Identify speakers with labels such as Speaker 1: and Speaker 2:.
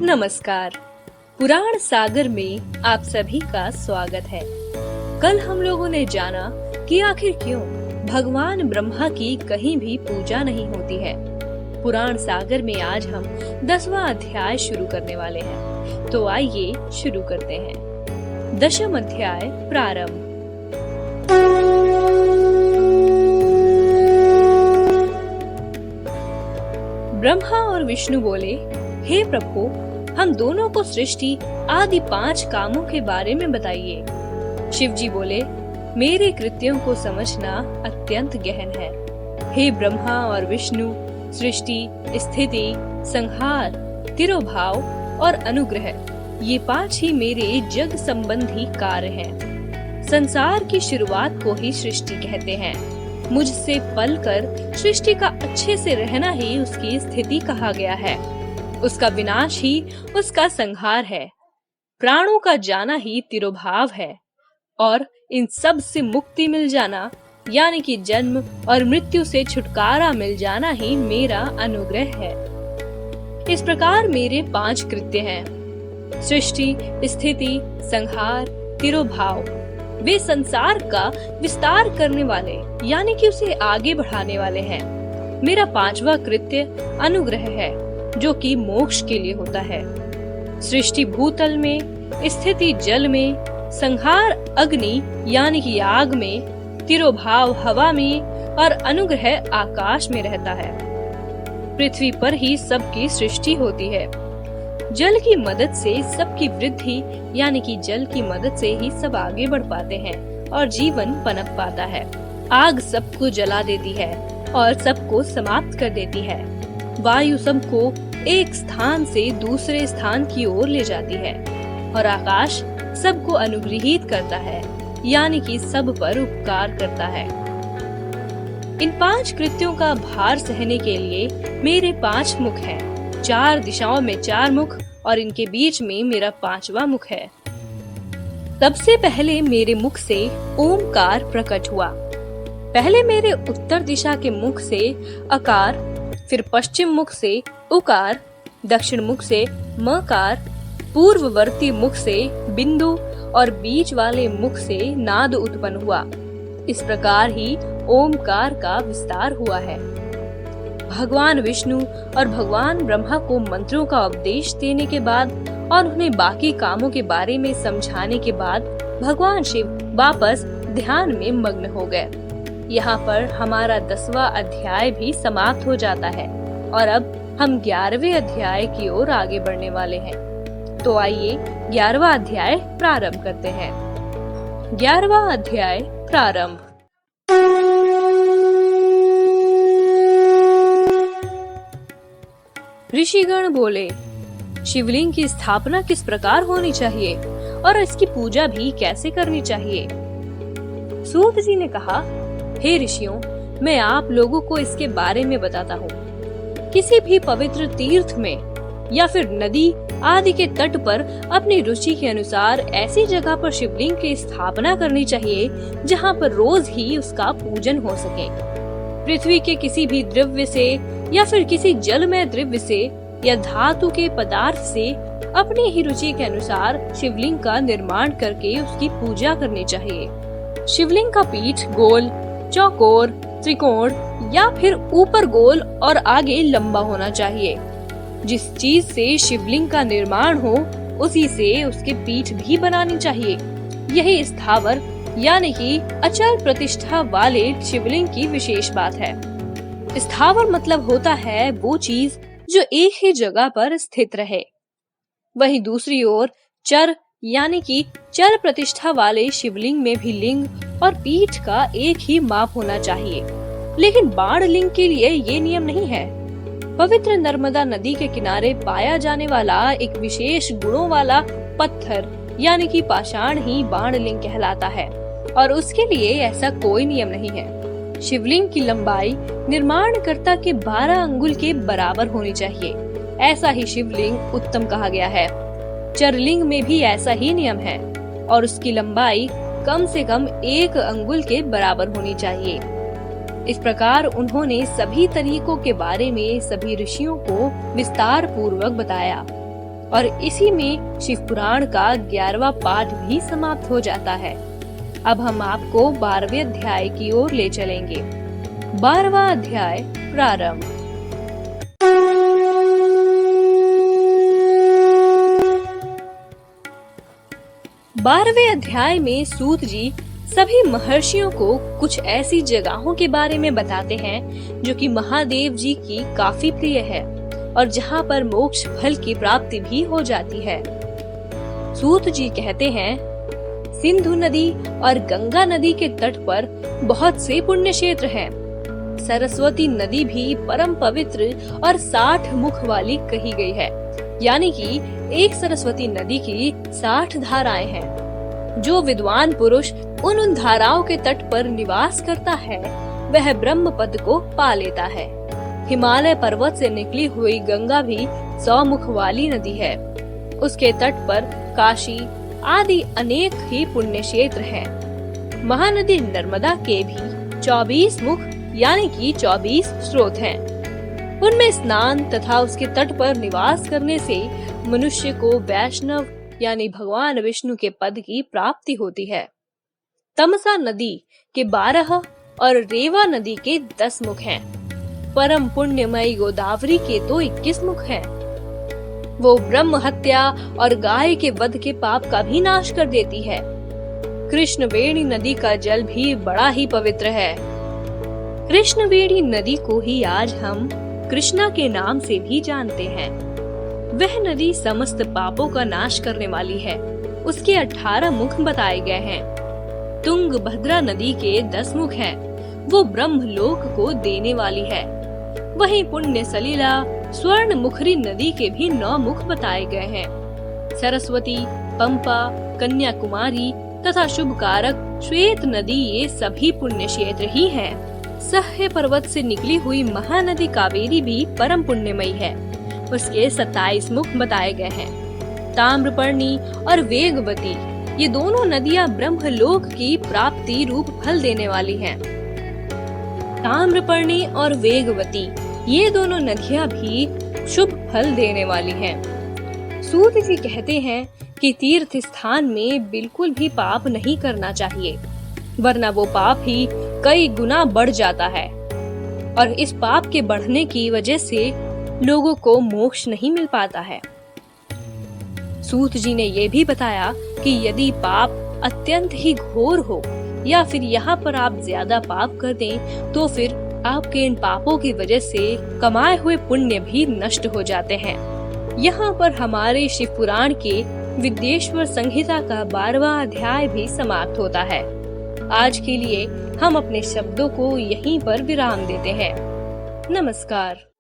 Speaker 1: नमस्कार। पुराण सागर में आप सभी का स्वागत है। कल हम लोगों ने जाना कि आखिर क्यों भगवान ब्रह्मा की कहीं भी पूजा नहीं होती है। पुराण सागर में आज हम 10वां अध्याय शुरू करने वाले हैं, तो आइए शुरू करते हैं। 10वां अध्याय प्रारंभ। ब्रह्मा और विष्णु बोले, हे प्रभु, हम दोनों को सृष्टि आदि 5 कामों के बारे में बताइए। शिव जी बोले, मेरे कृत्यों को समझना अत्यंत गहन है। हे ब्रह्मा और विष्णु, सृष्टि, स्थिति, संहार, तिरोभाव और अनुग्रह, ये 5 ही मेरे जग संबंधी कार्य हैं। संसार की शुरुआत को ही सृष्टि कहते हैं। मुझसे पलकर सृष्टि का अच्छे से रहना ही उसकी स्थिति कहा गया है। उसका विनाश ही उसका संहार है। प्राणों का जाना ही तिरोभाव है और इन सब से मुक्ति मिल जाना यानी कि जन्म और मृत्यु से छुटकारा मिल जाना ही मेरा अनुग्रह है। इस प्रकार मेरे 5 कृत्य हैं: सृष्टि, स्थिति, संहार, तिरोभाव। वे संसार का विस्तार करने वाले यानी कि उसे आगे बढ़ाने वाले हैं। मेरा 5वां कृत्य अनुग्रह है, जो कि मोक्ष के लिए होता है। सृष्टि भूतल में, स्थिति जल में, संहार अग्नि यानी कि आग में, तिरोभाव हवा में और अनुग्रह आकाश में रहता है। पृथ्वी पर ही सबकी सृष्टि होती है। जल की मदद से सबकी वृद्धि यानी कि जल की मदद से ही सब आगे बढ़ पाते हैं और जीवन पनप पाता है। आग सबको जला देती है और सबको समाप्त कर देती है। वायु सबको एक स्थान से दूसरे स्थान की ओर ले जाती है और आकाश सबको अनुग्रहित करता है यानी कि सब पर उपकार करता है। इन 5 कृत्यों का भार सहने के लिए मेरे 5 मुख हैं। 4 दिशाओं में 4 मुख और इनके बीच में मेरा 5वां मुख है। सबसे पहले मेरे मुख से ओमकार प्रकट हुआ। पहले मेरे उत्तर दिशा के मुख से अकार, फिर पश्चिम मुख से उकार, दक्षिण मुख से मकार, पूर्ववर्ती मुख से बिंदु और बीच वाले मुख से नाद उत्पन्न हुआ। इस प्रकार ही ओमकार का विस्तार हुआ है। भगवान विष्णु और भगवान ब्रह्मा को मंत्रों का उपदेश देने के बाद और उन्हें बाकी कामों के बारे में समझाने के बाद भगवान शिव वापस ध्यान में मग्न हो गए। यहाँ पर हमारा 10वां अध्याय भी समाप्त हो जाता है और अब हम 11वें अध्याय की ओर आगे बढ़ने वाले हैं। तो आइए 11वां अध्याय प्रारंभ करते हैं। 11वां अध्याय प्रारंभ। ऋषिगण बोले, शिवलिंग की स्थापना किस प्रकार होनी चाहिए और इसकी पूजा भी कैसे करनी चाहिए? सूत जी ने कहा, हे ऋषियों, मैं आप लोगों को इसके बारे में बताता हूँ। किसी भी पवित्र तीर्थ में या फिर नदी आदि के तट पर अपनी रुचि के अनुसार ऐसी जगह पर शिवलिंग की स्थापना करनी चाहिए जहाँ पर रोज ही उसका पूजन हो सके। पृथ्वी के किसी भी द्रव्य से या फिर किसी जलमय द्रव्य से या धातु के पदार्थ से अपनी ही रुचि के अनुसार शिवलिंग का निर्माण करके उसकी पूजा करनी चाहिए। शिवलिंग का पीठ गोल, चौकोर, त्रिकोण या फिर ऊपर गोल और आगे लंबा होना चाहिए। जिस चीज से शिवलिंग का निर्माण हो उसी से उसके पीठ भी बनानी चाहिए। यही स्थावर यानी कि अचल प्रतिष्ठा वाले शिवलिंग की विशेष बात है। स्थावर मतलब होता है वो चीज जो एक ही जगह पर स्थित रहे। वहीं दूसरी ओर चर यानी कि चल प्रतिष्ठा वाले शिवलिंग में भी लिंग और पीठ का एक ही माप होना चाहिए। लेकिन बाण लिंग के लिए ये नियम नहीं है। पवित्र नर्मदा नदी के किनारे पाया जाने वाला एक विशेष गुणों वाला पत्थर यानी कि पाषाण ही बाण लिंग कहलाता है और उसके लिए ऐसा कोई नियम नहीं है। शिवलिंग की लंबाई निर्माणकर्ता के 12 अंगुल के बराबर होनी चाहिए। ऐसा ही शिवलिंग उत्तम कहा गया है। चरलिंग में भी ऐसा ही नियम है और उसकी लंबाई कम से कम 1 अंगुल के बराबर होनी चाहिए। इस प्रकार उन्होंने सभी तरीकों के बारे में सभी ऋषियों को विस्तार पूर्वक बताया और इसी में शिव पुराण का 11वां पाठ भी समाप्त हो जाता है। अब हम आपको 12वें अध्याय की ओर ले चलेंगे। 12वां अध्याय प्रारंभ। बारहवें अध्याय में सूत जी सभी महर्षियों को कुछ ऐसी जगहों के बारे में बताते हैं जो कि महादेव जी की काफी प्रिय है और जहाँ पर मोक्ष फल की प्राप्ति भी हो जाती है। सूत जी कहते हैं, सिंधु नदी और गंगा नदी के तट पर बहुत से पुण्य क्षेत्र हैं। सरस्वती नदी भी परम पवित्र और 60 मुख वाली कही गई है, यानी कि एक सरस्वती नदी की 60 धाराएं हैं। जो विद्वान पुरुष उन धाराओं के तट पर निवास करता है वह ब्रह्म पद को पा लेता है। हिमालय पर्वत से निकली हुई गंगा भी 100 मुख वाली नदी है। उसके तट पर काशी आदि अनेक ही पुण्य क्षेत्र हैं। महानदी नर्मदा के भी 24 मुख यानी कि 24 स्रोत हैं। उनमें स्नान तथा उसके तट पर निवास करने से मनुष्य को वैष्णव यानी भगवान विष्णु के पद की प्राप्ति होती है। तमसा नदी के 12 और रेवा नदी के 10 मुख हैं। परम पुण्यमयी गोदावरी के तो 21 मुख हैं। वो ब्रह्म हत्या और गाय के वध के पाप का भी नाश कर देती है। कृष्णवेणी नदी का जल भी बड़ा ही पवित्र है। कृष्णवेणी नदी को ही आज हम कृष्णा के नाम से भी जानते हैं। वह नदी समस्त पापों का नाश करने वाली है। उसके 18 मुख बताए गए हैं। तुंगभद्रा नदी के 10 मुख हैं। वो ब्रह्मलोक को देने वाली है। वहीं पुण्य सलीला स्वर्ण मुखरी नदी के भी 9 मुख बताए गए हैं। सरस्वती, पंपा, कन्याकुमारी तथा शुभ कारक श्वेत नदी ये सभी पुण्य क्षेत्र ही हैं। सह्य पर्वत से निकली हुई महानदी कावेरी भी परम पुण्यमयी है। उसके 27 मुख बताए गए हैं। ताम्रपर्णी और वेगवती ये दोनों नदियां ब्रह्मलोक की प्राप्ति रूप फल देने वाली हैं। ताम्रपर्णी और वेगवती ये दोनों नदियां भी शुभ फल देने वाली हैं। सूत जी कहते हैं कि तीर्थ स्थान में बिल्कुल भी पाप नहीं करना चाहिए, वरना वो पाप ही कई गुना बढ़ जाता है और इस पाप के बढ़ने की वजह से लोगों को मोक्ष नहीं मिल पाता है। सूत जी ने ये भी बताया कि यदि पाप अत्यंत ही घोर हो या फिर यहाँ पर आप ज्यादा पाप कर दें तो फिर आपके इन पापों की वजह से कमाए हुए पुण्य भी नष्ट हो जाते हैं। यहाँ पर हमारे शिव पुराण के विद्येश्वर संहिता का 12वां अध्याय भी समाप्त होता है। आज के लिए हम अपने शब्दों को यहीं पर विराम देते हैं। नमस्कार।